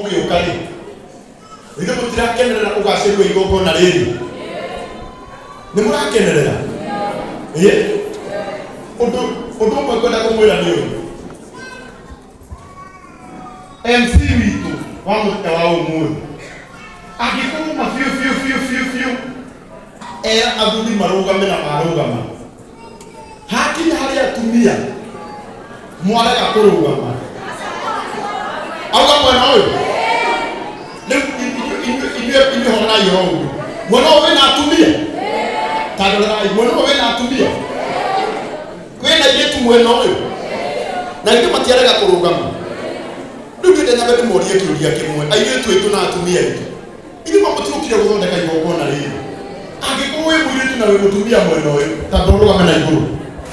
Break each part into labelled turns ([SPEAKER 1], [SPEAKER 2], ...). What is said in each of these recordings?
[SPEAKER 1] Ugĩũka-rĩ, ithe mũtirakenerera ũgacĩru wa igongona rĩrĩ? Nĩ mũrakenerera? Ũndũ ũmwe ngwenda kũmwĩra nĩ ũyũ. MC witũ wa mũthenya wa ũmũthĩ angĩkũrũma biũ athuri marũgame na marũgama, hakinya harĩ atumia mwarega kũrũgama, auga mwena ũyũ rĩu inyuĩ horai o ũguo. Mwena ũyũ wĩna atumia, tandorerai mwena ũyũ wĩna atumia, wĩna airĩtu mwena ũyũ, na ithuĩ matiarega kũrũgama. Rĩu ndĩrenda nyambe ndĩmorie kĩũria kĩmwe, airĩtu aitũ na atumia aitũ, ithuĩ mũtiũkire gũthondeka igongona rĩrĩ. Angĩkorwo wĩ mũirĩtu na wĩ mũtumia mwena ũyũ, ta ndũrũgame na igũrũ,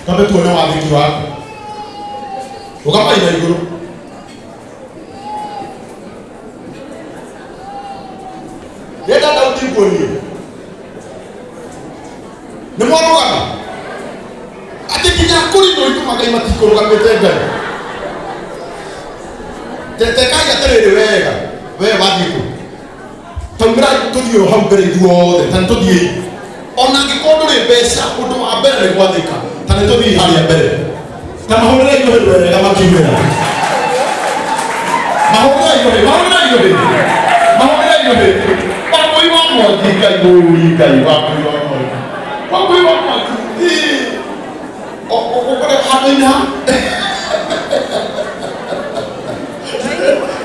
[SPEAKER 1] twambe tuone wathĩki waku. Rũgamai na igũrũ. Ndĩrenda Daudi nguonie. Nĩ mwarũgama? Atĩ nginya kũrinwo itũ Magai matikũrũgamĩte Ngai. Tekai atĩrĩrĩ wega, we wathiĩ kũ? Taumĩra tũthiĩ hau mbere ithuothe, ta nĩtũthiĩ. Ona angĩkorwo ndũrĩ mbeca, ũndũ wa mbere nĩ gwathĩka, ta nĩtũthiĩ harĩa mbere. Ta mahũrĩre inyuĩ wega makiumĩra. Mahũrĩre inyuĩ. Wakũi wa Mwangi Ngai mũũri Ngai, wakũi wa Mwangi. Wakũi wa Mwangi. Ũkore handũ-inĩ ha?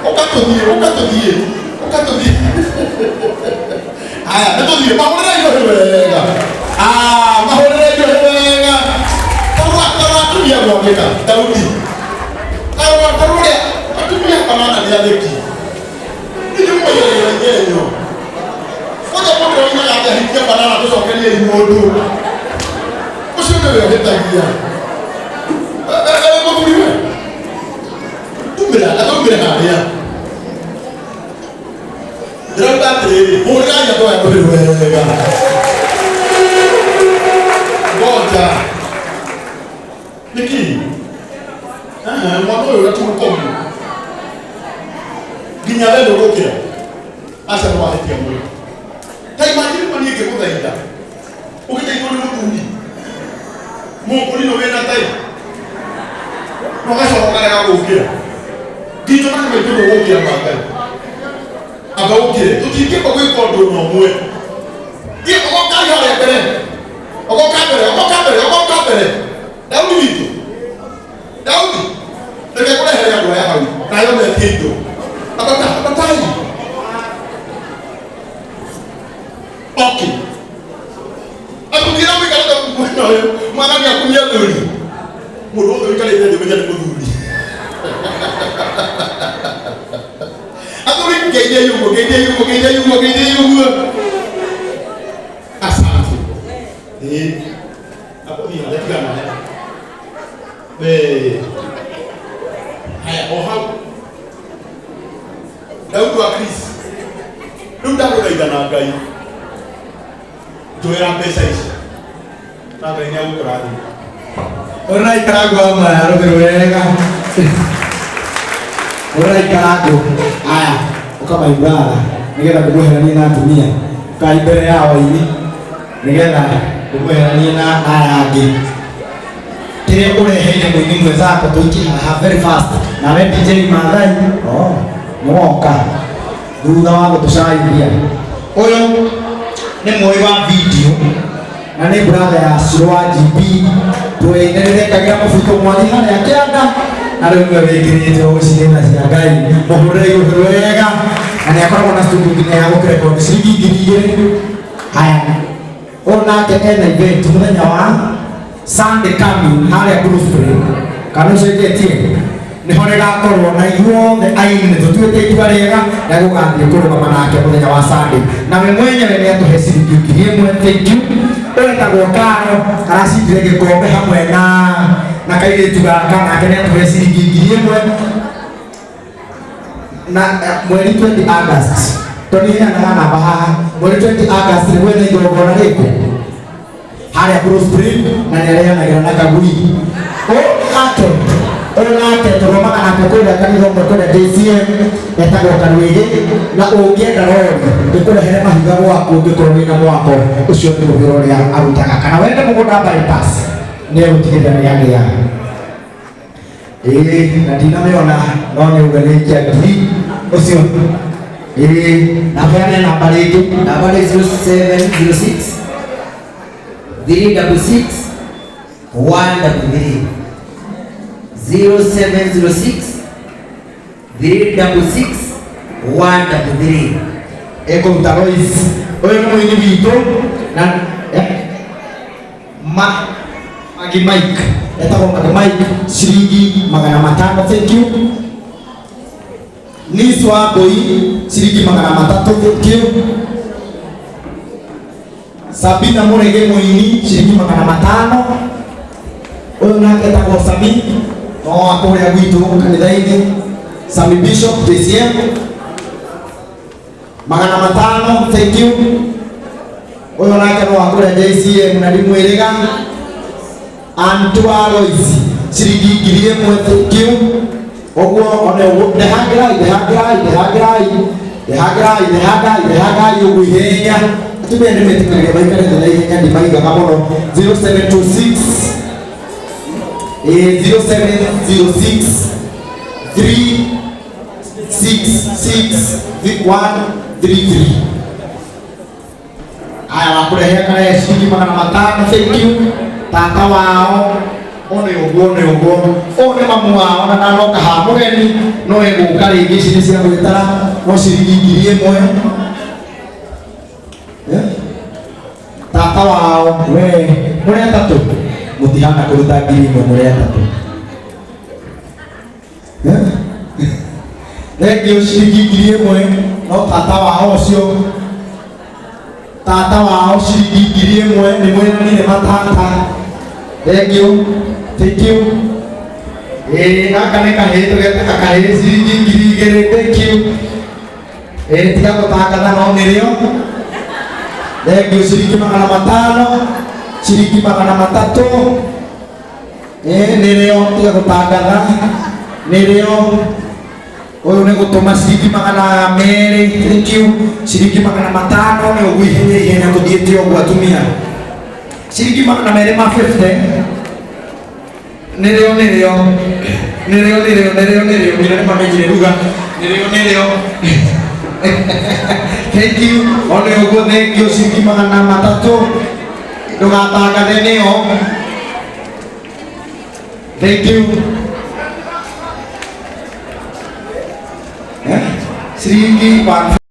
[SPEAKER 1] Ũkatũthiĩ. Aya, nĩtũthiĩ, mahũrĩre inyuĩ wega. Mahũrĩre inyuĩ wega. Tarora atumia gwakĩka, Daudi. Tarora atumia kanana nĩ athĩki. Inyuĩ mwĩyerera nyenyo. Kwanza mũndũ oimaga atĩ ahikia banana tũcokeriei mũndũ. Ũcio nĩwe ũhĩtagia. Mũthuri we. Tumĩra harĩa. Ndĩrauga atĩrĩrĩ, hũrĩrai andũ aya rũrĩrĩ wega. Ngoja. Nĩkĩ? Mwana ũyũ ũratũmũkomu. Nginya we ndũgũkĩra. Aca nĩ wahĩtia mũno. Ta imagine niĩ ngĩgũthaitha. Ũgĩthaithwo nĩ mũthuri. Mũkũrinwo wĩna tai. Na ũgacoka ũkarega gũkĩra. Ngitũ na maitũ ndũgũkĩra Ngai. Anga ũkĩre. Tũtingĩka gwĩka ũndũ ũmwe. Ũgoka harĩa mbere. Ũgoka mbere. Daudi witũ. Daudi. Reke kũrehere andũ aya hau. Nayo metie indo. Abatai. Okay. Akũgira mũikarĩte mwena ũyũ, mwana nĩakumia thuri. Mũndũ ũcio ũikarĩte thĩ menya nĩ mũthuri. Athuri ngeithia ũguo. Asante. Hapo hiyo ndatigana naye. Haya, hau. Daudi wa Kristo. Rĩu ndagũthaitha na Ngai. Njoera mbeca ici. Na Ngai nĩagũkũrathima.
[SPEAKER 2] Ona ikaragwo maya rũrĩrĩ wega. Ona ikaragwo. Aya, ũkamaiguaga nĩgetha ndĩmweheranie na atumia. Kai mbere ya waini nĩgetha ndĩmweheranie na aya angĩ. Kĩrĩa ũreheire mũini mwenzako tũingĩhaha very fast. Na we DJ Mathai, nĩwoka thutha wa gũtũcaraithia. Ũyũ nĩ mũĩ wa video na nĩ brother ya Shirwa GB. Twĩnĩrĩrĩkagira mũbuto mwathi harĩa kĩanda na rĩu nĩwe wĩkĩrĩte ũcirĩna cia Ngai. Mũhũrĩre igũrũ wega na nĩakoragwo na studio nginya ya gũkĩrekodi ciringi 2,000. Haya, onake ena event mũthenya wa Sunday coming harĩa Blueprint. Kana ũcenjetie nĩho rĩgakorwo na ithuothe aini nĩtũtuĩte itua rĩega rĩa gũgathiĩ kũrũgama nake mũthenya wa Sunday. Na we mwenyewe nĩatũhe ciringi 1,000. Thank you. Wetagwo Karo aracindire gĩkombe hamwe na kairĩtu gaka, nake nĩatũhe ciringi 1,000 na mweri 20 August. Tũniheanaga namba haha. Mweri 20 August nĩ gwetha igongona rĩkũ harĩa Blueprint na nĩareanagĩra na kagui. Ake Ona tetoro maka nakwenda kanitha mwekwenda DCM etagwo Karwigi na ũngĩenda rori ndĩkũrehere mahiga gwaku ũngĩkorwo wĩna mwako ũcio nĩ mũhĩra ũrĩa arutaga kana wende mũgũnda bypass nĩ egũtigĩrĩra nĩ agĩa na ndinamĩona no nĩ ũgerekia ngiri ũcio na heane namba rĩngĩ
[SPEAKER 3] namba nĩ 0706 366 133 0706 366 133
[SPEAKER 2] ekũruta Lois ũyũ nĩ mũini witũ na Magi Mike etagwo Magi Mike ciringi 500 thank you Nis wa Mbui ciringi 300 thank you Sabina Mũrege mũini ciringi 500 ũyũ nake etagwo Sami no akũrĩa gwitũ kanitha-inĩ Sami Bishop DCM 500 thank you ũyũ nake no akũrĩa JCM na ndimwĩrĩga Antua Lois ciringi 1000 thank you ũguo ona ũguo ndehangai ũguo ihenya atumia nĩ metĩkagĩria maikare thĩ na ihenya ndimaigaga mũno 0726 0706 366 133 aya wakũrehera kare ciringi 500 thank you tata wao one ũguo ũyũ nĩ mamu wao na nanoka ha mũgeni no egũka rĩngĩ ici nĩ cia gwĩtara no ciringi 1000 tata wao we mũrĩ atatũ mũtihana kũruta 1000 mũrĩ atatũ thengio ciringi 1000 no tata wao ũcio ciringi 1000 nĩ mwĩranĩire matata thengio thank you gaka nĩ kahĩĩ tũgetaga kahĩĩ ciringi 2000 thank you tiga gũtangatha no nĩrĩo thengio ciringi 500 ciringi 300 nĩrĩo tiga gũtangatha nĩrĩo ũyũ nĩ gũtũma ciringi 200 thank you ciringi 500 nĩ ũguo ihenya tũthiĩte ũguo atumia ciringi 250 nĩrĩo nĩrĩo mamenyire ruga nĩrĩo thank you ona ũguo thank you ciringi 300 ndũgatangathe nĩyo thank you ciringi 150